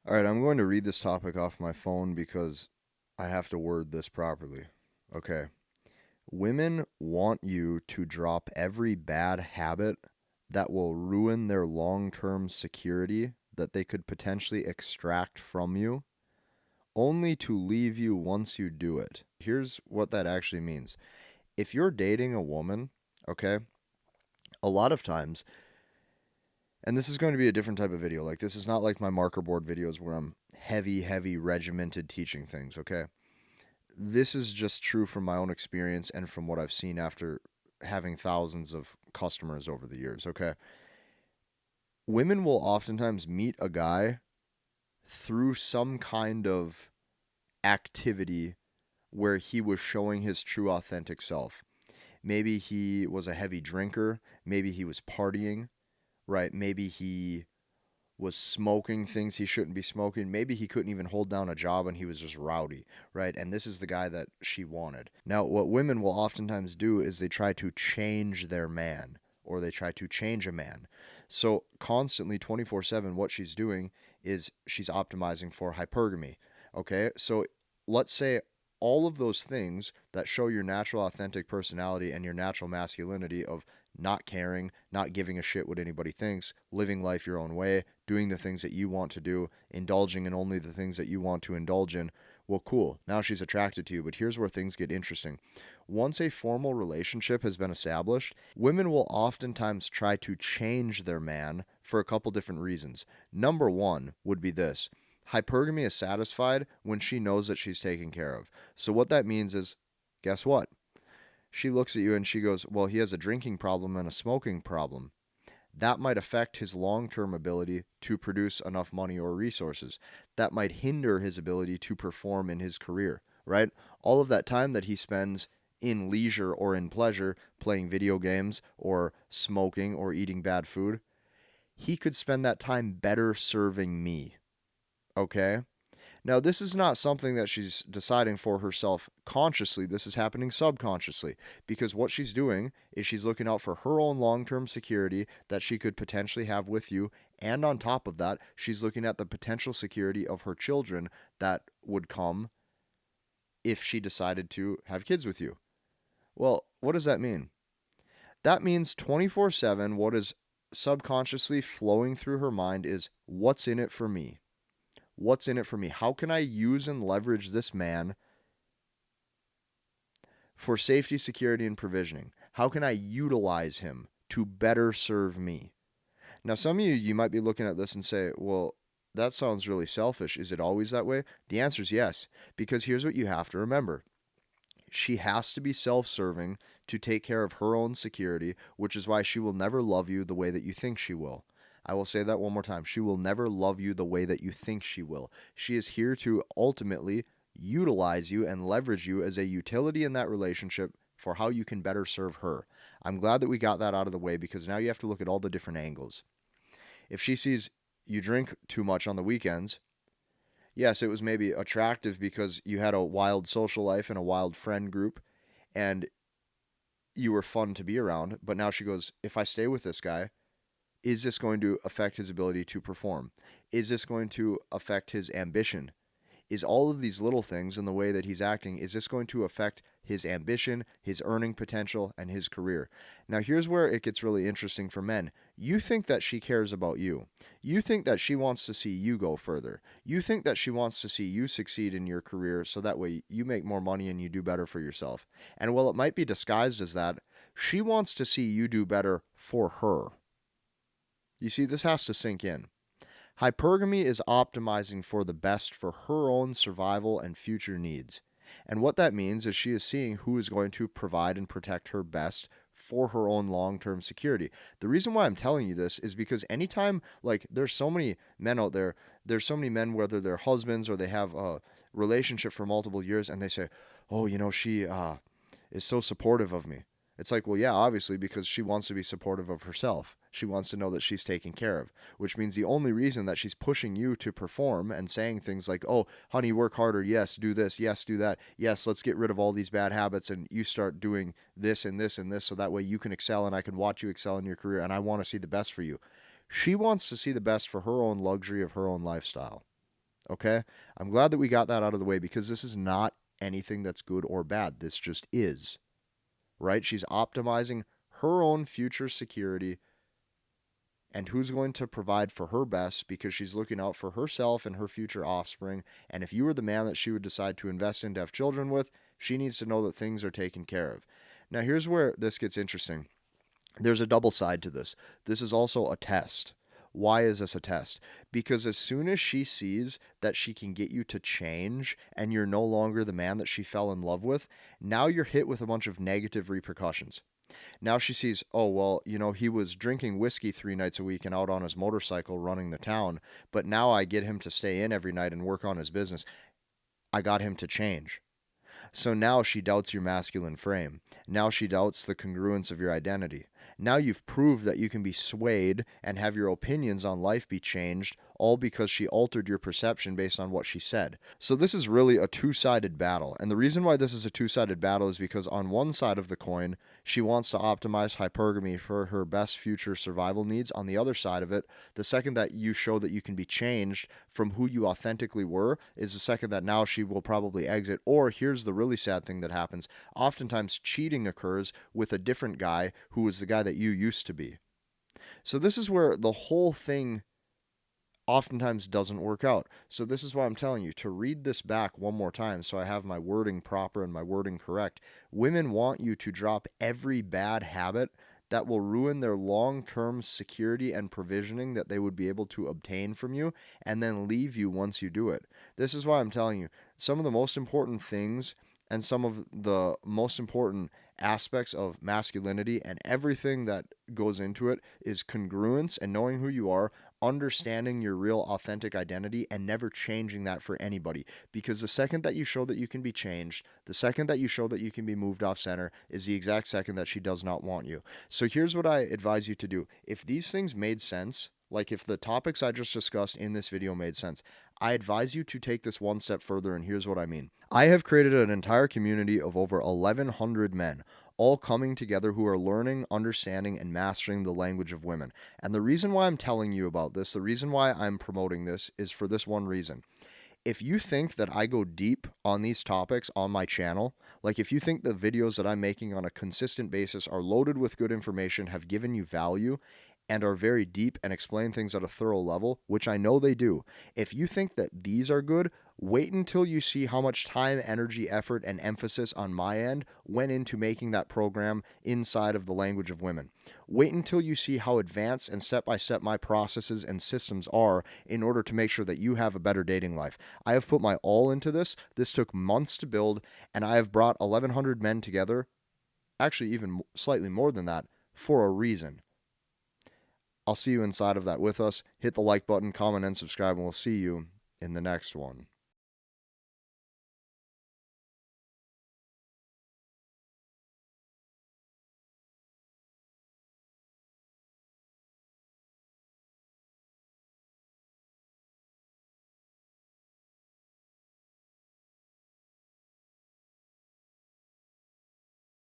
All right, I'm going to read this topic off my phone because I have to word this properly. Okay. Women want you to drop every bad habit that will ruin their long term security that they could potentially extract from you, only to leave you once you do it. Here's what that actually means. If you're dating a woman, okay, a lot of times, and this is going to be a different type of video, like this is not like my marker board videos where I'm heavy regimented teaching things, okay? This is just true from my own experience and from what I've seen after having thousands of customers over the years, okay? Women will oftentimes meet a guy through some kind of activity where he was showing his true authentic self. Maybe he was a heavy drinker, maybe he was partying, right? Maybe he was smoking things he shouldn't be smoking. Maybe he couldn't even hold down a job and he was just rowdy, right? And this is the guy that she wanted. Now, what women will oftentimes do is they try to change their man or they try to change a man. So, constantly 24/7, what she's doing is she's optimizing for hypergamy. Okay, so let's say all of those things that show your natural authentic personality and your natural masculinity of not caring, not giving a shit what anybody thinks, living life your own way, doing the things that you want to do, indulging in only the things that you want to indulge in. Well, cool. Now she's attracted to you, but here's where things get interesting. Once a formal relationship has been established, women will oftentimes try to change their man for a couple different reasons. Number one would be this: hypergamy is satisfied when she knows that she's taken care of. So, what that means is, guess what? She looks at you and she goes, well, he has a drinking problem and a smoking problem. That might affect his long term ability to produce enough money or resources. That might hinder his ability to perform in his career, right? All of that time that he spends in leisure or in pleasure, playing video games or smoking or eating bad food, he could spend that time better serving me, okay? Now, this is not something that she's deciding for herself consciously. This is happening subconsciously because what she's doing is she's looking out for her own long term security that she could potentially have with you. And on top of that, she's looking at the potential security of her children that would come if she decided to have kids with you. Well, what does that mean? That means 24/7, what is subconsciously flowing through her mind is what's in it for me? What's in it for me? How can I use and leverage this man for safety, security, and provisioning? How can I utilize him to better serve me? Now, some of you might be looking at this and say, well, that sounds really selfish. Is it always that way? The answer is yes, because here's what you have to remember. She has to be self serving to take care of her own security, which is why she will never love you the way that you think she will. I will say that one more time. She will never love you the way that you think she will. She is here to ultimately utilize you and leverage you as a utility in that relationship for how you can better serve her. I'm glad that we got that out of the way because now you have to look at all the different angles. If she sees you drink too much on the weekends, yes, it was maybe attractive because you had a wild social life and a wild friend group and you were fun to be around. But now she goes, if I stay with this guy, is this going to affect his ability to perform? Is this going to affect his ambition? Is all of these little things in the way that he's acting, is this going to affect his ambition, his earning potential, and his career? Now, here's where it gets really interesting for men. You think that she cares about you. You think that she wants to see you go further. You think that she wants to see you succeed in your career so that way you make more money and you do better for yourself. And while it might be disguised as that, she wants to see you do better for her. You see, this has to sink in. Hypergamy is optimizing for the best for her own survival and future needs. And what that means is she is seeing who is going to provide and protect her best for her own long term security. The reason why I'm telling you this is because anytime, like, there's so many men out there, there's so many men, whether they're husbands or they have a relationship for multiple years, and they say, oh, she is so supportive of me. It's like, well, yeah, obviously, because she wants to be supportive of herself. She wants to know that she's taken care of, which means the only reason that she's pushing you to perform and saying things like, oh, honey, work harder. Yes, do this. Yes, do that. Yes, let's get rid of all these bad habits and you start doing this and this and this so that way you can excel and I can watch you excel in your career and I want to see the best for you. She wants to see the best for her own luxury of her own lifestyle. Okay? I'm glad that we got that out of the way because this is not anything that's good or bad. This just is, right? She's optimizing her own future security and who's going to provide for her best because she's looking out for herself and her future offspring. And if you were the man that she would decide to invest in to have children with, she needs to know that things are taken care of. Now, here's where this gets interesting. There's a double side to this. This is also a test. Why is this a test? Because as soon as she sees that she can get you to change and you're no longer the man that she fell in love with, now you're hit with a bunch of negative repercussions. Now she sees, oh, well, he was drinking whiskey 3 nights a week and out on his motorcycle running the town, but now I get him to stay in every night and work on his business. I got him to change. So now she doubts your masculine frame. Now she doubts the congruence of your identity. Now you've proved that you can be swayed and have your opinions on life be changed, all because she altered your perception based on what she said. So this is really a two-sided battle. And the reason why this is a two-sided battle is because on one side of the coin, she wants to optimize hypergamy for her best future survival needs. On the other side of it, the second that you show that you can be changed from who you authentically were is the second that now she will probably exit. Or here's the really sad thing that happens. Oftentimes cheating occurs with a different guy who is the guy that you used to be. So this is where the whole thing oftentimes doesn't work out. So this is why I'm telling you to read this back one more time so I have my wording proper and my wording correct. Women want you to drop every bad habit that will ruin their long-term security and provisioning that they would be able to obtain from you and then leave you once you do it. This is why I'm telling you some of the most important things and some of the most important aspects of masculinity and everything that goes into it is congruence and knowing who you are, understanding your real authentic identity and never changing that for anybody. Because the second that you show that you can be changed, the second that you show that you can be moved off center is the exact second that she does not want you. So here's what I advise you to do. If these things made sense, like if the topics I just discussed in this video made sense, I advise you to take this one step further, and here's what I mean. I have created an entire community of over 1,100 men, all coming together who are learning, understanding, and mastering the language of women. And the reason why I'm telling you about this, the reason why I'm promoting this, is for this one reason. If you think that I go deep on these topics on my channel, like if you think the videos that I'm making on a consistent basis are loaded with good information, have given you value, and are very deep and explain things at a thorough level, which I know they do. If you think that these are good, wait until you see how much time, energy, effort, and emphasis on my end went into making that program inside of the language of women. Wait until you see how advanced and step-by-step my processes and systems are in order to make sure that you have a better dating life. I have put my all into this. This took months to build, and I have brought 1,100 men together, actually even slightly more than that, for a reason. I'll see you inside of that with us. Hit the like button, comment, and subscribe, and we'll see you in the next one.